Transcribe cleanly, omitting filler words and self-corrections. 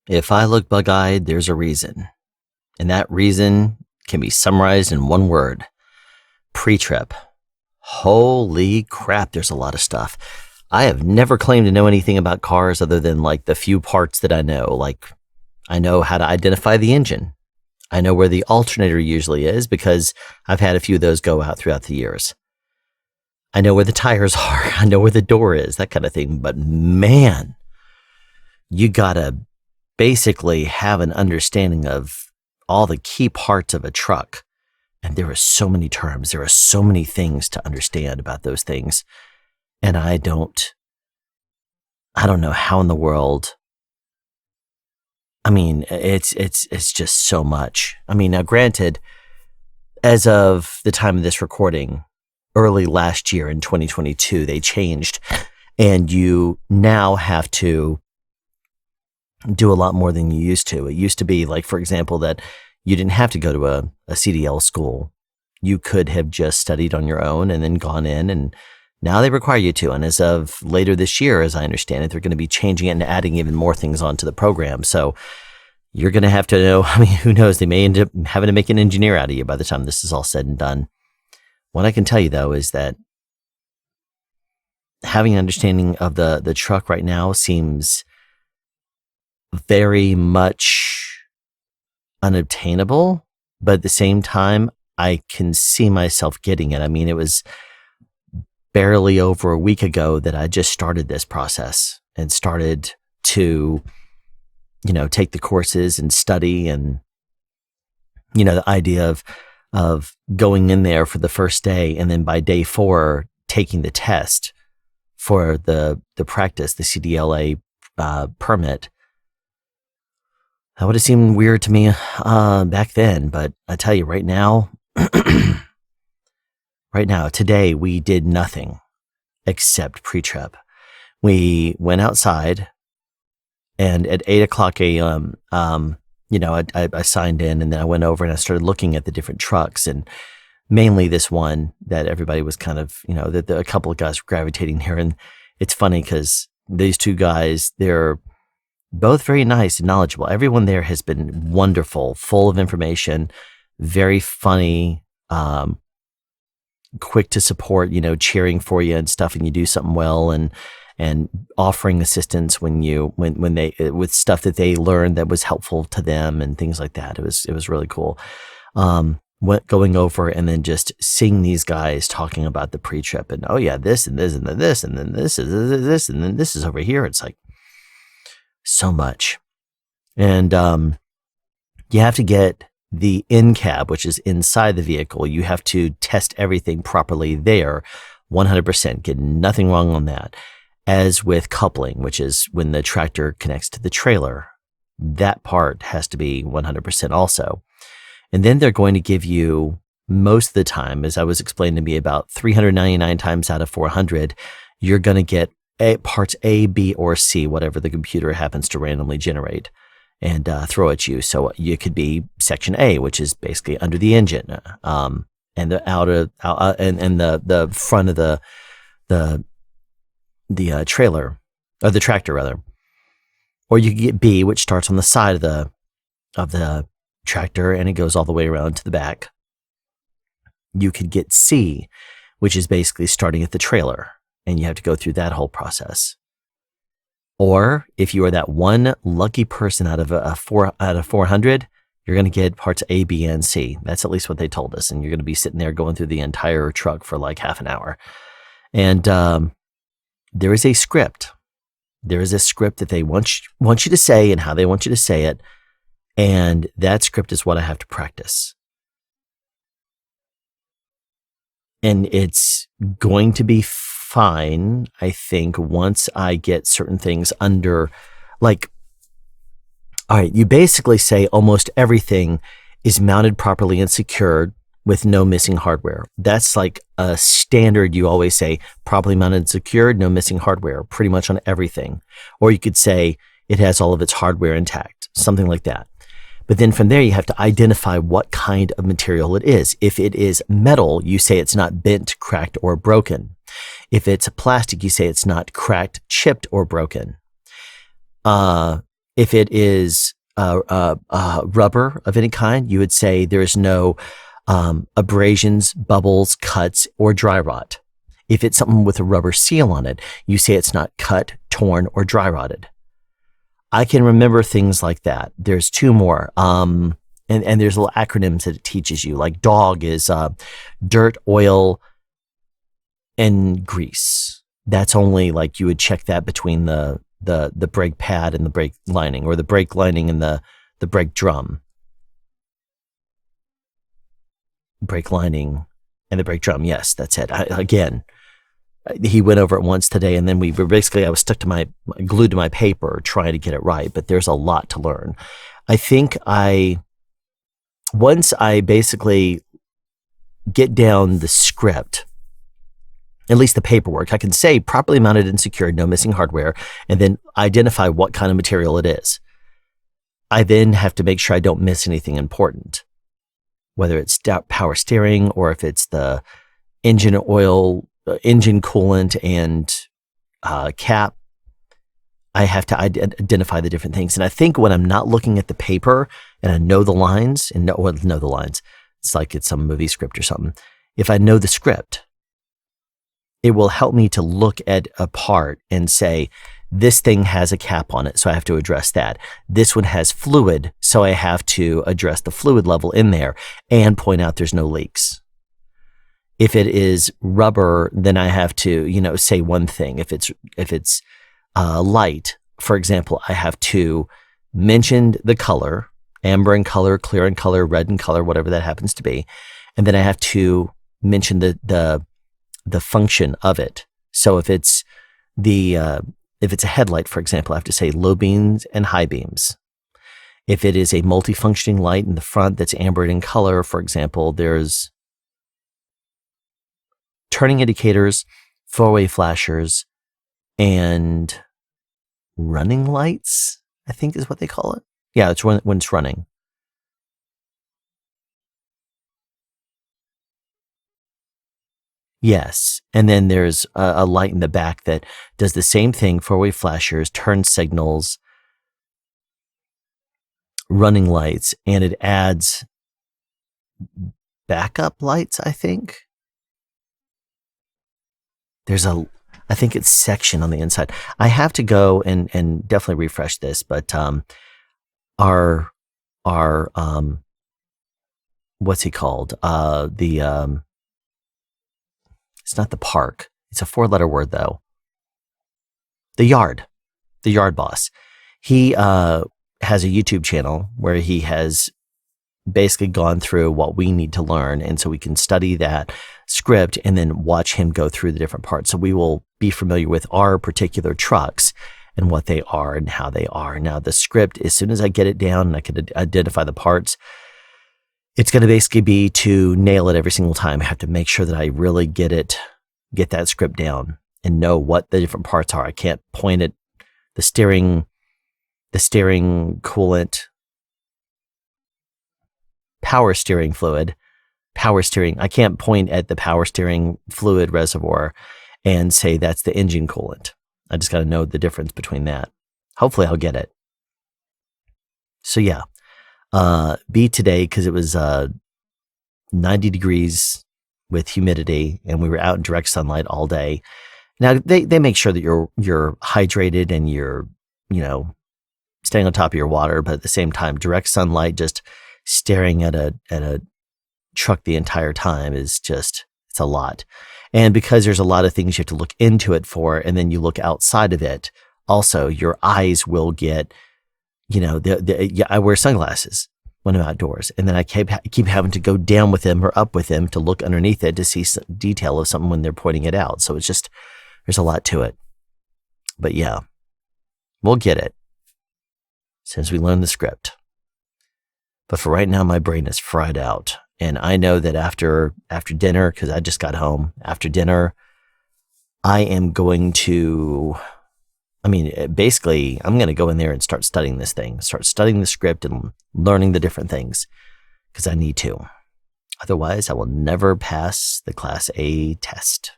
If I look bug-eyed, there's a reason. And that reason can be summarized in one word: PreTrip. Holy crap, there's a lot of stuff. I have never claimed to know anything about cars other than like the few parts that I know. Like, I know how to identify the engine. I know where the alternator usually is because I've had a few of those go out throughout the years. I know where the tires are. I know where the door is, that kind of thing. But man, you gotta basically have an understanding of all the key parts of a truck. And there are so many terms. There are so many things to understand about those things. And I don't know how in the world. I mean, it's just so much. I mean, now granted, as of the time of this recording, early last year in 2022, they changed, and you now have to do a lot more than you used to. It used to be like, for example, that you didn't have to go to a CDL school. You could have just studied on your own and then gone in, and now they require you to. And as of later this year, as I understand it, they're going to be changing it and adding even more things onto the program. So you're going to have to know, I mean, who knows? They may end up having to make an engineer out of you by the time this is all said and done. What I can tell you, though, is that having an understanding of the truck right now seems very much unobtainable, but at the same time, I can see myself getting it. I mean, it was barely over a week ago that I just started this process and started to, take the courses and study, and, the idea of going in there for the first day, and then by day 4, taking the test for the practice, the CDLA permit. That would have seemed weird to me back then, but I tell you right now, today, we did nothing except PreTrip. We went outside, and at 8:00 a.m., I signed in, and then I went over and I started looking at the different trucks, and mainly this one that everybody was kind of, that a couple of guys were gravitating here. And it's funny because these two guys, they're both very nice and knowledgeable. Everyone there has been wonderful, full of information, very funny, quick to support, cheering for you and stuff, and you do something well, and offering assistance when they with stuff that they learned that was helpful to them and things like that. It was really cool. Going over and then just seeing these guys talking about the PreTrip, and oh yeah, this and this and then this and then this is this and then this is over here. It's like so much. And you have to get the in-cab, which is inside the vehicle. You have to test everything properly there, 100%, get nothing wrong on that. As with coupling, which is when the tractor connects to the trailer, that part has to be 100% also. And then they're going to give you, most of the time, as I was explained to me, about 399 times out of 400, you're going to get parts A, B, or C, whatever the computer happens to randomly generate and throw at you. So you could be section A, which is basically under the engine, and the outer and the front of the trailer, or the tractor rather. Or you could get B, which starts on the side of the tractor and it goes all the way around to the back. You could get C, which is basically starting at the trailer, and you have to go through that whole process. Or if you are that one lucky person out of 400, you're going to get parts A, B, and C. That's at least what they told us. And you're going to be sitting there going through the entire truck for like half an hour. And there is a script. There is a script that they want you to say and how they want you to say it. And that script is what I have to practice. And it's going to be fine, I think, once I get certain things under, like, all right, you basically say almost everything is mounted properly and secured with no missing hardware. That's like a standard. You always say properly mounted and secured, no missing hardware, pretty much on everything. Or you could say it has all of its hardware intact, something like that. But then from there, you have to identify what kind of material it is. If it is metal, you say it's not bent, cracked, or broken. If it's plastic, you say it's not cracked, chipped, or broken. If it is rubber of any kind, you would say there is no abrasions, bubbles, cuts, or dry rot. If it's something with a rubber seal on it, you say it's not cut, torn, or dry rotted. I can remember things like that. There's two more. And there's little acronyms that it teaches you. Like dog is dirt, oil, and grease. That's only like you would check that between the brake pad and the brake lining, or the brake lining and the brake drum. Brake lining and the brake drum. Yes, that's it. He went over it once today, and then I was glued to my paper trying to get it right, but there's a lot to learn. I think once I basically get down the script, at least the paperwork, I can say properly mounted and secured, no missing hardware, and then identify what kind of material it is. I then have to make sure I don't miss anything important, whether it's power steering or if it's the engine oil, engine coolant, and cap. I have to identify the different things. And I think when I'm not looking at the paper and I know the lines, and know the lines, it's like it's some movie script or something. If I know the script, it will help me to look at a part and say, this thing has a cap on it, so I have to address that. This one has fluid, so I have to address the fluid level in there and point out there's no leaks. If it is rubber, then I have to, say one thing. If it's light, for example, I have to mention the color, amber in color, clear in color, red in color, whatever that happens to be, and then I have to mention the function of it. So if it's a headlight, for example, I have to say low beams and high beams. If it is a multifunctioning light in the front that's ambered in color, for example, there's turning indicators, four-way flashers, and running lights, I think is what they call it. Yeah, it's when it's running. Yes, and then there's a light in the back that does the same thing, four-way flashers, turn signals, running lights, and it adds backup lights, I think. I think it's section on the inside. I have to go and definitely refresh this, but our what's he called? It's not the park. It's a 4-letter word though. The yard boss. He has a YouTube channel where he has basically gone through what we need to learn, and so we can study that script and then watch him go through the different parts. So we will be familiar with our particular trucks and what they are and how they are. Now the script, as soon as I get it down and I can identify the parts, it's going to basically be to nail it every single time. I have to make sure that I really get that script down and know what the different parts are. I can't point at the steering coolant, power steering fluid, I can't point at the power steering fluid reservoir and say that's the engine coolant. I just got to know the difference between that. Hopefully I'll get it. So yeah, B today, because it was 90 degrees with humidity and we were out in direct sunlight all day. Now they make sure that you're hydrated and you're, staying on top of your water, but at the same time, direct sunlight, just staring at a truck the entire time is just, it's a lot. And because there's a lot of things you have to look into it for, and then you look outside of it, also your eyes will get, I wear sunglasses when I'm outdoors, and then I keep having to go down with them or up with them to look underneath it to see some detail of something when they're pointing it out. So it's just, there's a lot to it. But yeah, we'll get it since we learned the script. But for right now, my brain is fried out. And I know that after dinner, because I just got home, after dinner, I am going to, basically, I'm going to go in there and start studying this thing, start studying the script and learning the different things, because I need to. Otherwise, I will never pass the Class A test.